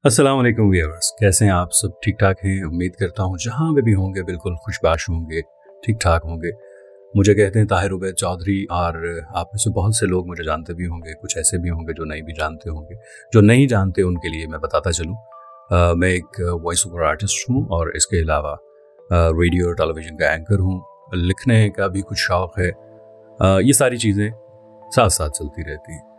अस्सलाम वालेकुम व्यूअर्स, कैसे हैं आप सब? ठीक ठाक हैं? उम्मीद करता हूँ जहाँ पे भी होंगे बिल्कुल खुशबाश होंगे, ठीक ठाक होंगे। मुझे कहते हैं ताहिर उबैद चौधरी और आप में से बहुत से लोग मुझे जानते भी होंगे, कुछ ऐसे भी होंगे जो नहीं भी जानते होंगे। जो नहीं जानते उनके लिए मैं बताता चलूँ, मैं एक वॉइस ओवर आर्टिस्ट हूँ और इसके अलावा रेडियो और टेलीविज़न का एंकर हूँ। लिखने का भी कुछ शौक़ है। ये सारी चीज़ें साथ साथ चलती रहती हैं।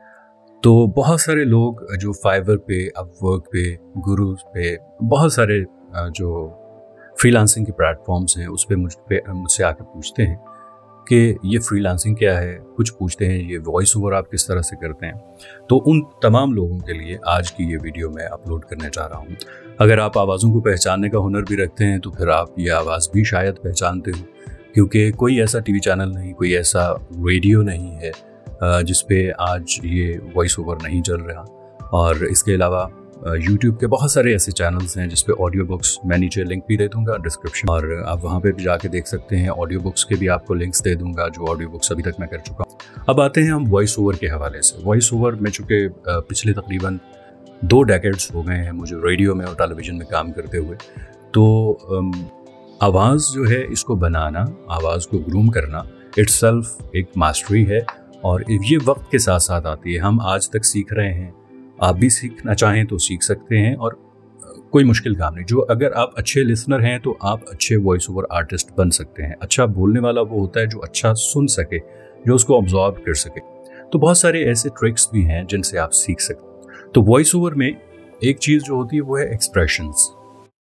तो बहुत सारे लोग जो फाइवर पे, अपवर्क पे, गुरुज पे, बहुत सारे जो फ्रीलांसिंग के प्लेटफॉर्म्स हैं उस पे मुझसे आके पूछते हैं कि ये फ्रीलांसिंग क्या है। कुछ पूछते हैं ये वॉइस ओवर आप किस तरह से करते हैं। तो उन तमाम लोगों के लिए आज की ये वीडियो मैं अपलोड करने जा रहा हूँ। अगर आप आवाज़ों को पहचानने का हुनर भी रखते हैं तो फिर आप ये आवाज़ भी शायद पहचानते हो, क्योंकि कोई ऐसा टीवी चैनल नहीं, कोई ऐसा रेडियो नहीं है जिस पे आज ये वॉइस ओवर नहीं चल रहा। और इसके अलावा यूट्यूब के बहुत सारे ऐसे चैनल्स हैं जिस पे ऑडियो बुक्स, मैं नीचे लिंक भी दे दूंगा डिस्क्रिप्शन, और आप वहाँ पे भी जाके देख सकते हैं। ऑडियो बुक्स के भी आपको लिंक्स दे दूंगा जो ऑडियो बुक्स अभी तक मैं कर चुका हूँ। अब आते हैं हम वॉइस ओवर के हवाले से। वॉइस ओवर में चूँकि पिछले तकरीबन 2 डेकेड्स हो गए हैं मुझे रेडियो में और टेलीविज़न में काम करते हुए, तो आवाज़ जो है इसको बनाना, आवाज़ को ग्रूम करना इट्सेल्फ एक मास्टरी है और ये वक्त के साथ साथ आती है। हम आज तक सीख रहे हैं, आप भी सीखना चाहें तो सीख सकते हैं और कोई मुश्किल काम नहीं। जो अगर आप अच्छे लिसनर हैं तो आप अच्छे वॉइस ओवर आर्टिस्ट बन सकते हैं। अच्छा बोलने वाला वो होता है जो अच्छा सुन सके, जो उसको ऑब्जॉर्व कर सके। तो बहुत सारे ऐसे ट्रिक्स भी हैं जिनसे आप सीख सकते हैं। तो वॉइस ओवर में एक चीज़ जो होती है वो है एक्सप्रेशंस।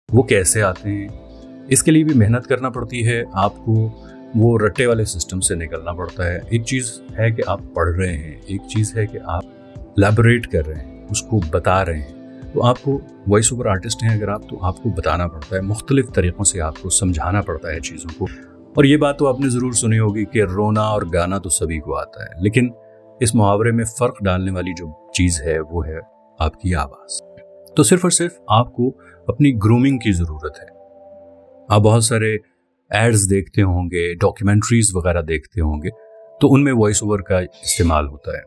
वो कैसे आते हैं, इसके लिए भी मेहनत करना पड़ती है। आपको वो रट्टे वाले सिस्टम से निकलना पड़ता है। एक चीज़ है कि आप पढ़ रहे हैं, एक चीज़ है कि आप लैबोरेट कर रहे हैं, उसको बता रहे हैं। तो आपको वॉइस ओवर आर्टिस्ट हैं अगर आप, तो आपको बताना पड़ता है, मुख्तलिफ तरीक़ों से आपको समझाना पड़ता है चीज़ों को। और ये बात तो आपने ज़रूर सुनी होगी कि रोना और गाना तो सभी को आता है, लेकिन इस मुहावरे में फ़र्क डालने वाली जो चीज़ है वो है आपकी आवाज़। तो सिर्फ और सिर्फ आपको अपनी ग्रूमिंग की ज़रूरत है। आप बहुत सारे एड्स देखते होंगे, डॉक्यूमेंट्रीज वगैरह देखते होंगे, तो उनमें वॉइस ओवर का इस्तेमाल होता है।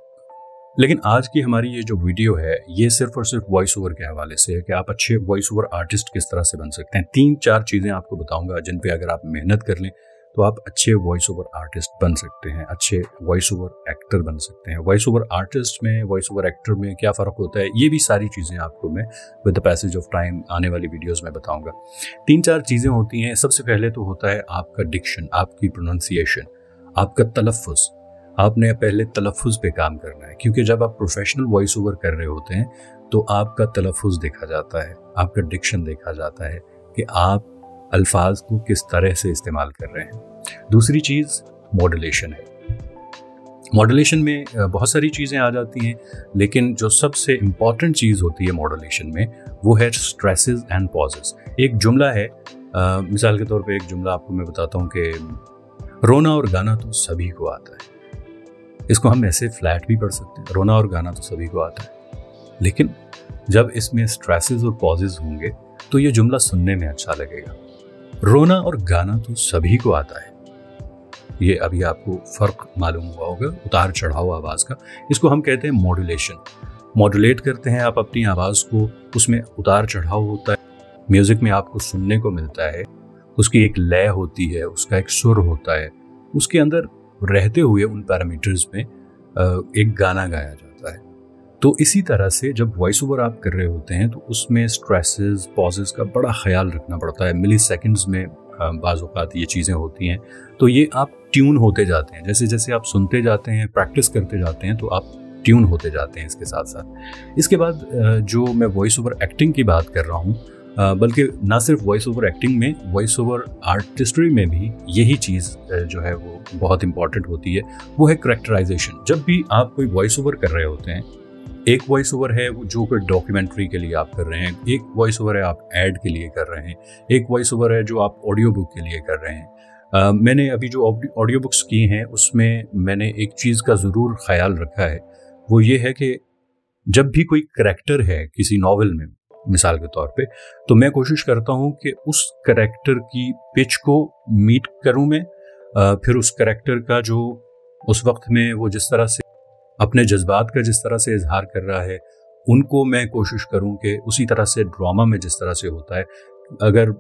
लेकिन आज की हमारी ये जो वीडियो है ये सिर्फ और सिर्फ वॉइस ओवर के हवाले से है कि आप अच्छे वॉइस ओवर आर्टिस्ट किस तरह से बन सकते हैं। 3-4 चीज़ें आपको बताऊंगा जिन पे अगर आप मेहनत कर लें तो आप अच्छे वॉइस ओवर आर्टिस्ट बन सकते हैं, अच्छे वॉइस ओवर एक्टर बन सकते हैं। वॉइस ओवर आर्टिस्ट में, वॉइस ओवर एक्टर में क्या फ़र्क होता है, ये भी सारी चीज़ें आपको मैं with the passage of time आने वाली वीडियोस में बताऊंगा। 3-4 चीज़ें होती हैं। सबसे पहले तो होता है आपका डिक्शन, आपकी प्रोनाउंसिएशन, आपका तलफ़्फ़ुज़। आपने पहले तलफ़्फ़ुज़ पे काम करना है, क्योंकि जब आप प्रोफेशनल वॉइस ओवर कर रहे होते हैं तो आपका तलफ़्फ़ुज़ देखा जाता है, आपका डिक्शन देखा जाता है कि आप अल्फाज को किस तरह से इस्तेमाल कर रहे हैं। दूसरी चीज़ मॉड्यूलेशन है। मॉड्यूलेशन में बहुत सारी चीज़ें आ जाती हैं, लेकिन जो सबसे इम्पॉर्टेंट चीज़ होती है मॉड्यूलेशन में वो है स्ट्रेसेस एंड पॉजेस। एक जुमला है, मिसाल के तौर पे एक जुमला आपको मैं बताता हूँ कि रोना और गाना तो सभी को आता है। इसको हम ऐसे फ्लैट भी पढ़ सकते हैं, रोना और गाना तो सभी को आता है, लेकिन जब इसमें स्ट्रेसेस और पॉजेस होंगे तो ये जुमला सुनने में अच्छा लगेगा। रोना और गाना तो सभी को आता है, ये अभी आपको फ़र्क मालूम हुआ होगा, उतार चढ़ाव आवाज़ का। इसको हम कहते हैं मॉड्यूलेशन। मॉड्यूलेट करते हैं आप अपनी आवाज़ को, उसमें उतार चढ़ाव होता है। म्यूज़िक में आपको सुनने को मिलता है, उसकी एक लय होती है, उसका एक सुर होता है, उसके अंदर रहते हुए उन पैरामीटर्स में एक गाना गाया जाता है। तो इसी तरह से जब वॉइस ओवर आप कर रहे होते हैं तो उसमें स्ट्रेसेस, पॉजेस का बड़ा ख्याल रखना पड़ता है। मिली सेकेंड्स में बाज़ औक़ात ये चीज़ें होती हैं, तो ये आप ट्यून होते जाते हैं। जैसे जैसे आप सुनते जाते हैं, प्रैक्टिस करते जाते हैं, तो आप ट्यून होते जाते हैं इसके साथ साथ। इसके बाद जो मैं वॉइस ओवर एक्टिंग की बात कर रहा हूँ, बल्कि ना सिर्फ वॉइस ओवर एक्टिंग में, वॉइस ओवर आर्टिस्ट्री में भी यही चीज़ जो है वो बहुत इंपॉर्टेंट होती है, वो है करैक्टराइजेशन। जब भी आप कोई वॉइस ओवर कर रहे होते हैं, एक वॉइस ओवर है जो कोई डॉक्यूमेंट्री के लिए आप कर रहे हैं, एक वॉइस ओवर है आप एड के लिए कर रहे हैं, एक वॉइस ओवर है जो आप ऑडियो बुक के लिए कर रहे हैं। मैंने अभी जो ऑडियो बुक्स की हैं उसमें मैंने एक चीज़ का ज़रूर ख्याल रखा है, वो ये है कि जब भी कोई करैक्टर है किसी नॉवल में, मिसाल के तौर पे, तो मैं कोशिश करता हूँ कि उस करैक्टर की पिच को मीट करूँ मैं। फिर उस करैक्टर का जो उस वक्त में वो जिस तरह से अपने जज्बात का जिस तरह से इजहार कर रहा है, उनको मैं कोशिश करूं कि उसी तरह से ड्रामा में जिस तरह से होता है, अगर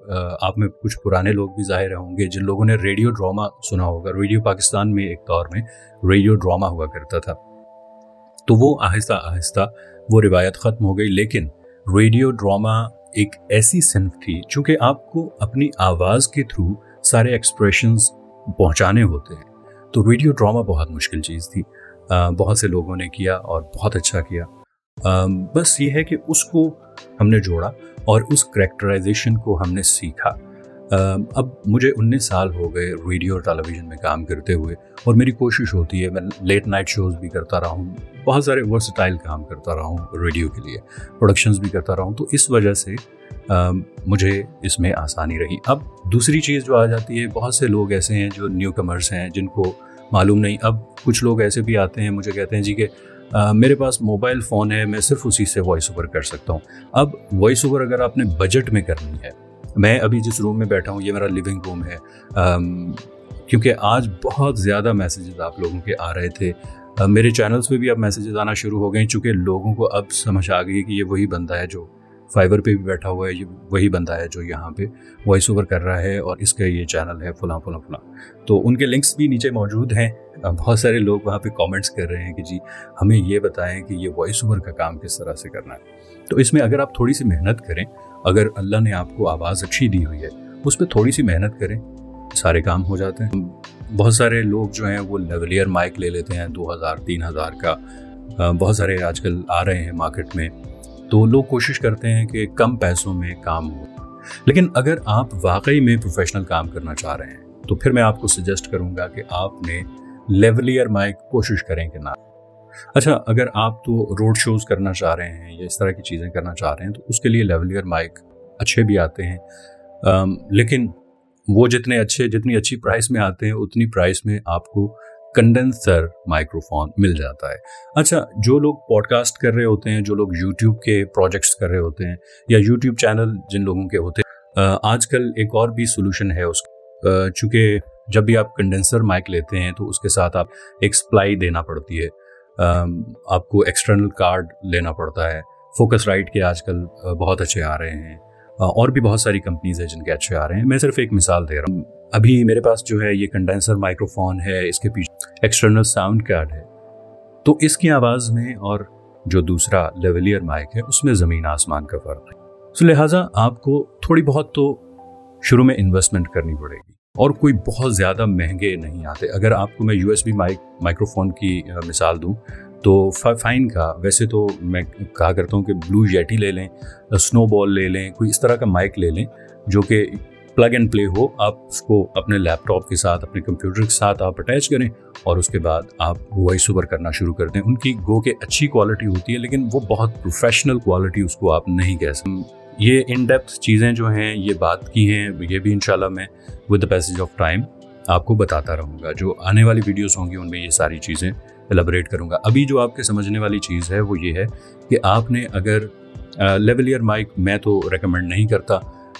आप में कुछ पुराने लोग भी ज़ाहिर होंगे जिन लोगों ने रेडियो ड्रामा सुना होगा। रेडियो पाकिस्तान में एक दौर में रेडियो ड्रामा हुआ करता था, तो वो आहिस्ता आहिस्ता वो रिवायत ख़त्म हो गई। लेकिन रेडियो ड्रामा एक ऐसी सिन्फ थी, चूँकि आपको अपनी आवाज़ के थ्रू सारे एक्सप्रेशंस पहुँचाने होते हैं, तो रेडियो ड्रामा बहुत मुश्किल चीज़ थी। बहुत से लोगों ने किया और बहुत अच्छा किया। बस ये है कि उसको हमने जोड़ा और उस करैक्टराइजेशन को हमने सीखा। अब मुझे 19 साल हो गए रेडियो और टेलीविज़न में काम करते हुए, और मेरी कोशिश होती है, मैं लेट नाइट शोज़ भी करता रहा हूँ, बहुत सारे वर्सटाइल काम करता रहा हूँ रेडियो के लिए, प्रोडक्शंस भी करता रहा हूँ, तो इस वजह से मुझे इसमें आसानी रही। अब दूसरी चीज़ जो आ जाती है, बहुत से लोग ऐसे हैं जो न्यू कमर्स हैं जिनको मालूम नहीं। अब कुछ लोग ऐसे भी आते हैं, मुझे कहते हैं जी कि मेरे पास मोबाइल फ़ोन है, मैं सिर्फ उसी से वॉइस ओवर कर सकता हूँ। अब वॉइस ओवर अगर आपने बजट में करनी है, मैं अभी जिस रूम में बैठा हूँ ये मेरा लिविंग रूम है, क्योंकि आज बहुत ज़्यादा मैसेजेस आप लोगों के आ रहे थे, मेरे चैनल्स पे भी अब मैसेजेस आना शुरू हो गए, चूँकि लोगों को अब समझ आ गई है कि ये वही बंदा है जो फाइवर पे भी बैठा हुआ है, ये वही बंदा है जो यहाँ पे वॉइस ओवर कर रहा है और इसका ये चैनल है फलां फलां फलां। तो उनके लिंक्स भी नीचे मौजूद हैं। बहुत सारे लोग वहाँ पे कमेंट्स कर रहे हैं कि जी हमें ये बताएं कि ये वॉइस ओवर का काम किस तरह से करना है। तो इसमें अगर आप थोड़ी सी मेहनत करें, अगर अल्लाह ने आपको आवाज़ अच्छी दी हुई है, उस पर थोड़ी सी मेहनत करें, सारे काम हो जाते हैं। बहुत सारे लोग जो हैं वो लेवलियर माइक ले लेते हैं 2000-3000 का, बहुत सारे आजकल आ रहे हैं मार्केट में, तो लोग कोशिश करते हैं कि कम पैसों में काम हो। लेकिन अगर आप वाकई में प्रोफेशनल काम करना चाह रहे हैं, तो फिर मैं आपको सजेस्ट करूंगा कि आपने लेवलियर माइक कोशिश करें कि ना। अच्छा, अगर आप तो रोड शोज करना चाह रहे हैं या इस तरह की चीज़ें करना चाह रहे हैं, तो उसके लिए लेवलियर माइक अच्छे भी आते हैं, लेकिन वो जितनी अच्छी प्राइस में आते हैं, उतनी प्राइस में आपको कंडेंसर माइक्रोफोन मिल जाता है। अच्छा, जो लोग पॉडकास्ट कर रहे होते हैं, जो लोग यूट्यूब के प्रोजेक्ट्स कर रहे होते हैं, या यूट्यूब चैनल जिन लोगों के होते हैं, आजकल एक और भी सोल्यूशन है उसका। चूँकि जब भी आप कंडेंसर माइक लेते हैं तो उसके साथ आप एक सप्लाई देना पड़ती है, आपको एक्सटर्नल कार्ड लेना पड़ता है। फोकस राइट के आजकल बहुत अच्छे आ रहे हैं, और भी बहुत सारी कंपनीज है जिनके अच्छे आ रहे हैं। मैं सिर्फ एक मिसाल दे रहा हूँ। अभी मेरे पास जो है ये कंडेंसर माइक्रोफोन है, इसके पीछे एक्सटर्नल साउंड कार्ड है, तो इसकी आवाज़ में और जो दूसरा लेवलियर माइक है उसमें ज़मीन आसमान का फ़र्क है। तो लिहाजा आपको थोड़ी बहुत तो शुरू में इन्वेस्टमेंट करनी पड़ेगी, और कोई बहुत ज़्यादा महंगे नहीं आते। अगर आपको मैं USB माइक्रोफोन की मिसाल दूँ तो फाइन का, वैसे तो मैं कहा करता हूँ कि ब्लू येटी ले लें, स्नोबॉल ले लें, कोई इस तरह का माइक ले लें जो कि प्लग एंड प्ले हो। आप उसको अपने लैपटॉप के साथ, अपने कंप्यूटर के साथ आप अटैच करें और उसके बाद आप वॉइस ओवर करना शुरू कर दें। उनकी गो के अच्छी क्वालिटी होती है, लेकिन वो बहुत प्रोफेशनल क्वालिटी उसको आप नहीं कह सकते। ये इन डेप्थ चीज़ें जो हैं ये बात की हैं, ये भी इंशाल्लाह मैं with the passage of time आपको बताता रहूँगा। जो आने वाली वीडियोस होंगी उनमें ये सारी चीज़ें एलाबरेट करूँगा। अभी जो आपके समझने वाली चीज़ है वो ये है कि आपने अगर लेवलियर माइक मैं तो रेकमेंड नहीं करता।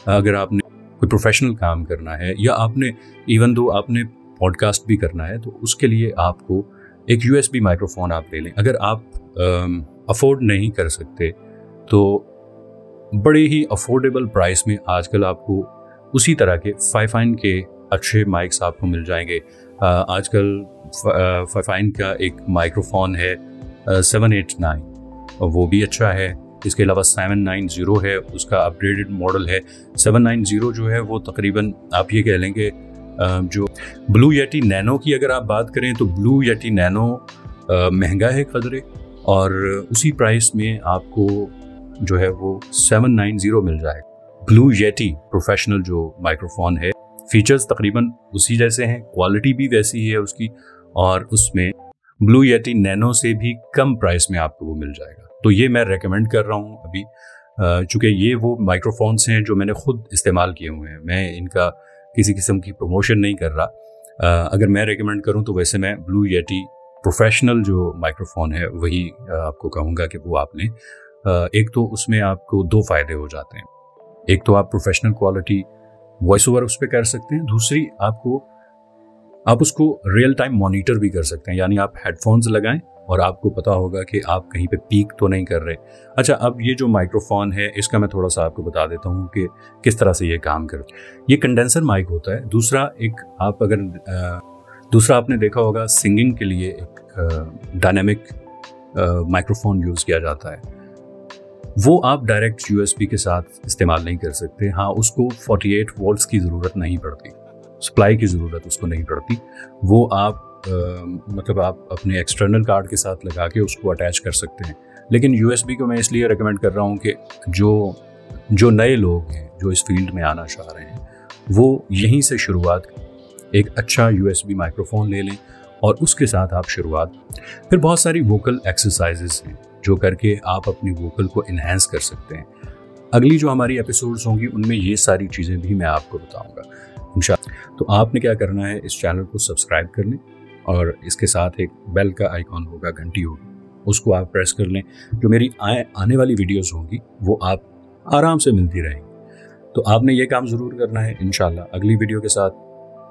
अगर आपने कोई प्रोफेशनल काम करना है, या आपने इवन दो आपने पॉडकास्ट भी करना है, तो उसके लिए आपको एक USB माइक्रोफोन आप ले लें। अगर आप अफोर्ड नहीं कर सकते तो बड़े ही अफोर्डेबल प्राइस में आजकल आपको उसी तरह के फाइफाइन के अच्छे माइक्स आपको मिल जाएंगे। आजकल फाइफाइन का एक माइक्रोफोन है 789, वो भी अच्छा है। इसके अलावा 790 है, उसका अपग्रेडेड मॉडल है। 790 जो है वो तकरीबन आप ये कह लेंगे, जो ब्लू येटी नैनो की अगर आप बात करें तो ब्लू येटी नैनो महंगा है कदरे, और उसी प्राइस में आपको जो है वो 790 मिल जाएगा। ब्लू येटी प्रोफेशनल जो माइक्रोफोन है, फीचर्स तकरीबन उसी जैसे हैं, क्वालिटी भी वैसी ही है उसकी, और उसमें ब्लू येटी नैनो से भी कम प्राइस में आपको वो मिल जाएगा। तो ये मैं रेकमेंड कर रहा हूँ अभी, चूँकि ये वो माइक्रोफोन्स हैं जो मैंने खुद इस्तेमाल किए हुए हैं। मैं इनका किसी किस्म की प्रमोशन नहीं कर रहा। अगर मैं रेकमेंड करूँ तो वैसे मैं ब्लू येटी प्रोफेशनल जो माइक्रोफोन है वही आपको कहूँगा कि वो आपने, एक तो उसमें आपको दो फ़ायदे हो जाते हैं। एक तो आप प्रोफेशनल क्वालिटी वॉइस ओवर उस पर कर सकते हैं, दूसरी आप उसको रियल टाइम मॉनिटर भी कर सकते हैं। यानी आप हेडफोन्स लगाएं और आपको पता होगा कि आप कहीं पे पीक तो नहीं कर रहे। अच्छा, अब ये जो माइक्रोफोन है इसका मैं थोड़ा सा आपको बता देता हूँ कि किस तरह से ये काम करता है। ये कंडेंसर माइक होता है। दूसरा आपने देखा होगा सिंगिंग के लिए एक डायनेमिक माइक्रोफोन यूज़ किया जाता है। वो आप डायरेक्ट यूएसबी के साथ इस्तेमाल नहीं कर सकते। हाँ, उसको 48 वोल्ट्स की ज़रूरत नहीं पड़ती, सप्लाई की ज़रूरत उसको नहीं पड़ती। वो आप मतलब आप अपने एक्सटर्नल कार्ड के साथ लगा के उसको अटैच कर सकते हैं। लेकिन यूएसबी को मैं इसलिए रेकमेंड कर रहा हूँ कि जो नए लोग हैं जो इस फील्ड में आना चाह रहे हैं वो यहीं से शुरुआत, एक अच्छा यूएसबी माइक्रोफोन ले लें और उसके साथ आप शुरुआत। फिर बहुत सारी वोकल एक्सरसाइजेस हैं जो करके आप अपनी वोकल को इन्हेंस कर सकते हैं। अगली जो हमारी एपिसोड्स होंगी उनमें ये सारी चीज़ें भी मैं आपको बताऊंगा इंशाअल्लाह। तो आपने क्या करना है, इस चैनल को सब्सक्राइब कर लें और इसके साथ एक बेल का आइकॉन होगा, घंटी होगी, उसको आप प्रेस कर लें। जो मेरी आने वाली वीडियोस होंगी वो आप आराम से मिलती रहेंगी। तो आपने ये काम ज़रूर करना है। इंशाल्लाह अगली वीडियो के साथ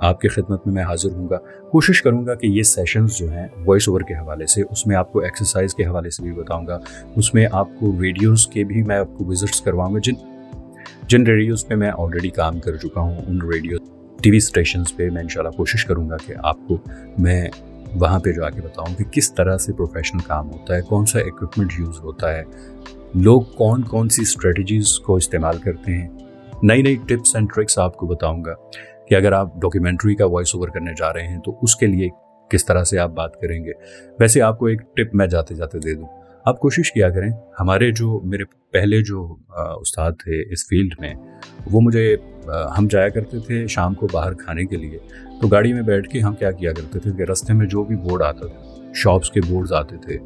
आपकी खिदमत में मैं हाजिर हूँगा। कोशिश करूँगा कि ये सेशंस जो हैं वॉइस ओवर के हवाले से, उसमें आपको एक्सरसाइज के हवाले से भी बताऊँगा, उसमें आपको रेडियोज़ के भी मैं आपको विजिट्स करवाऊँगा जिन रेडियोज़ पे मैं ऑलरेडी काम कर चुका हूँ। उन रेडियो टीवी स्टेशंस पे मैं इंशाल्लाह कोशिश करूँगा कि आपको मैं वहाँ पे जाके बताऊँ कि किस तरह से प्रोफेशनल काम होता है, कौन सा इक्विपमेंट यूज़ होता है, लोग कौन कौन सी स्ट्रेटजीज़ को इस्तेमाल करते हैं। नई नई टिप्स एंड ट्रिक्स आपको बताऊँगा कि अगर आप डॉक्यूमेंट्री का वॉइस ओवर करने जा रहे हैं तो उसके लिए किस तरह से आप बात करेंगे। वैसे आपको एक टिप मैं जाते जाते दे दूं, आप कोशिश किया करें। मेरे पहले जो उस्ताद थे इस फील्ड में, वो हम जाया करते थे शाम को बाहर खाने के लिए। तो गाड़ी में बैठ के हम क्या किया करते थे कि रास्ते में जो भी बोर्ड आता था, शॉप्स के बोर्ड्स आते थे,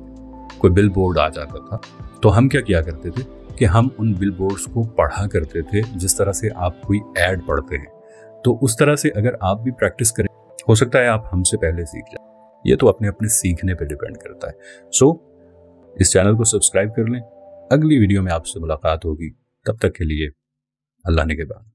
कोई बिल बोर्ड आ जाता था, तो हम क्या किया करते थे कि हम उन बिल बोर्ड्स को पढ़ा करते थे जिस तरह से आप कोई ऐड पढ़ते हैं। तो उस तरह से अगर आप भी प्रैक्टिस करें, हो सकता है आप हमसे पहले सीख जाए। ये तो अपने अपने सीखने पे डिपेंड करता है। सो इस चैनल को सब्सक्राइब कर लें। अगली वीडियो में आपसे मुलाकात होगी। तब तक के लिए अल्लाह ने के बाद।